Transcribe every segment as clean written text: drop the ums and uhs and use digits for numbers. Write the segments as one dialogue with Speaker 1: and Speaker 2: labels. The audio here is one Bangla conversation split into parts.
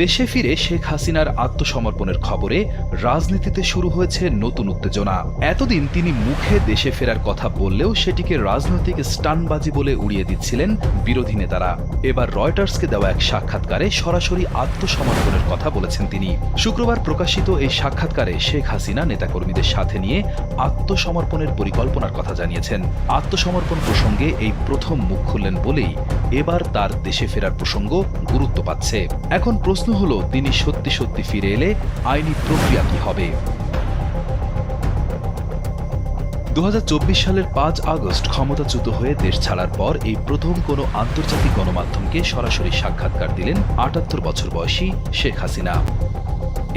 Speaker 1: দেশে ফিরে শেখ হাসিনার আত্মসমর্পণের খবরে রাজনীতিতে শুরু হয়েছে নতুন উত্তেজনা। এতদিন তিনি মুখে দেশে ফেরার কথা বললেও সেটিকে রাজনৈতিক স্টানবাজি বলে উড়িয়ে দিচ্ছিলেন বিরোধী নেতারা। এবার রয়টার্সকে দেওয়া এক সাক্ষাৎকারে সরাসরি আত্মসমর্পণের কথা বলেছেন তিনি। শুক্রবার প্রকাশিত এই সাক্ষাৎকারে শেখ হাসিনা নেতাকর্মীদের সাথে নিয়ে আত্মসমর্পণের পরিকল্পনার কথা জানিয়েছেন। আত্মসমর্পণ প্রসঙ্গে এই প্রথম মুখ খুললেন বলেই এবার তার দেশে ফেরার প্রসঙ্গ গুরুত্ব পাচ্ছে। এখন প্রশ্ন হলো, তিনি সত্যি সত্যি ফিরে এলে আইনি প্রক্রিয়া কি হবে? 2024 সালের 5 আগস্ট ক্ষমতাচ্যুত হয়ে দেশ ছাড়ার পর এই প্রথম কোনো আন্তর্জাতিক গণমাধ্যমকে সরাসরি সাক্ষাৎকার দিলেন 78 বছর বয়সী শেখ হাসিনা।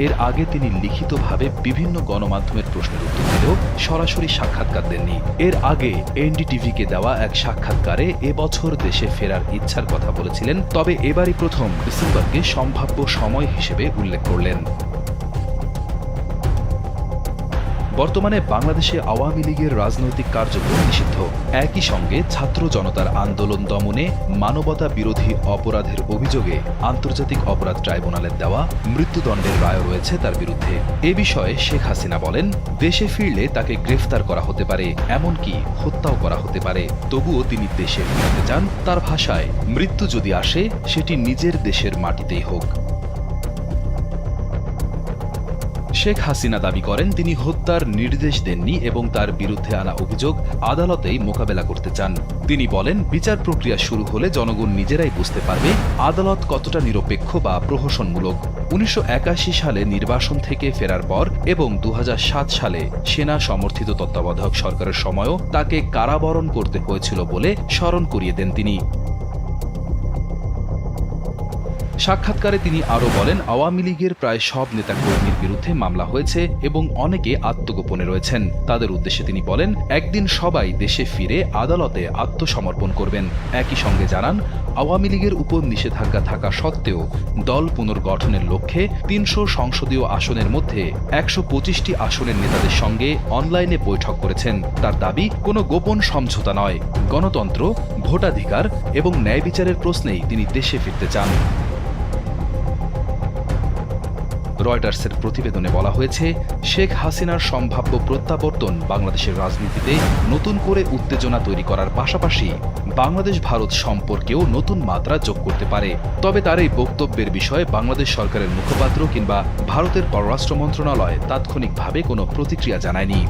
Speaker 1: এর আগে তিনি লিখিতভাবে বিভিন্ন গণমাধ্যমের প্রশ্নের উত্তর দিলেও সরাসরি সাক্ষাৎকার দেননি। এর আগে এনডিটিভিকে দেওয়া এক সাক্ষাৎকারে এবছর দেশে ফেরার ইচ্ছার কথা বলেছিলেন, তবে এবারই প্রথম ডিসেম্বরকে সম্ভাব্য সময় হিসেবে উল্লেখ করলেন। বর্তমানে বাংলাদেশে আওয়ামী লীগের রাজনৈতিক কার্যক্রম নিষিদ্ধ। একই সঙ্গে ছাত্র জনতার আন্দোলন দমনে মানবতা বিরোধী অপরাধের অভিযোগে আন্তর্জাতিক অপরাধ ট্রাইব্যুনালের দেওয়া মৃত্যুদণ্ডের রায় রয়েছে তার বিরুদ্ধে। এ বিষয়ে শেখ হাসিনা বলেন, দেশে ফিরলে তাকে গ্রেফতার করা হতে পারে, এমনকি হত্যাও করা হতে পারে। তবুও তিনি দেশে ফিরতে চান। তার ভাষায়, মৃত্যু যদি আসে সেটি নিজের দেশের মাটিতেই হোক। শেখ হাসিনা দাবি করেন, তিনি হত্যার নির্দেশ দেননি এবং তার বিরুদ্ধে আনা অভিযোগ আদালতেই মোকাবেলা করতে চান। তিনি বলেন, বিচার প্রক্রিয়া শুরু হলে জনগণ নিজেরাই বুঝতে পারবে আদালত কতটা নিরপেক্ষ বা প্রহসনমূলক। 1981 সালে নির্বাসন থেকে ফেরার পর এবং 2007 সালে সেনা সমর্থিত তত্ত্বাবধায়ক সরকারের সময়ও তাকে কারাবরণ করতে হয়েছিল বলে স্মরণ করিয়ে দেন তিনি। সাক্ষাৎকারে তিনি আরও বলেন, আওয়ামী লীগের প্রায় সব নেতাকর্মীর বিরুদ্ধে মামলা হয়েছে এবং অনেকে আত্মগোপনে রয়েছেন। তাদের উদ্দেশ্যে তিনি বলেন, একদিন সবাই দেশে ফিরে আদালতে আত্মসমর্পণ করবেন। একই সঙ্গে জানান, আওয়ামী লীগের উপর নিষেধাজ্ঞা থাকা সত্ত্বেও দল পুনর্গঠনের লক্ষ্যে 300 সংসদীয় আসনের মধ্যে 125টি আসনের নেতাদের সঙ্গে অনলাইনে বৈঠক করেছেন। তার দাবি, কোনো গোপন সমঝোতা নয়, গণতন্ত্র, ভোটাধিকার এবং ন্যায় বিচারের প্রশ্নেই তিনি দেশে ফিরতে চান। রয়টার্সের প্রতিবেদনে বলা হয়েছে, শেখ হাসিনার সম্ভাব্য প্রত্যাবর্তন বাংলাদেশের রাজনীতিতে নতুন করে উত্তেজনা তৈরি করার পাশাপাশি বাংলাদেশ ভারত সম্পর্কেও নতুন মাত্রা যোগ করতে পারে। তবে তার এই বক্তব্যের বিষয়ে বাংলাদেশ সরকারের মুখপাত্র কিংবা ভারতের পররাষ্ট্র মন্ত্রণালয় তাৎক্ষণিকভাবে কোনো প্রতিক্রিয়া জানায়নি।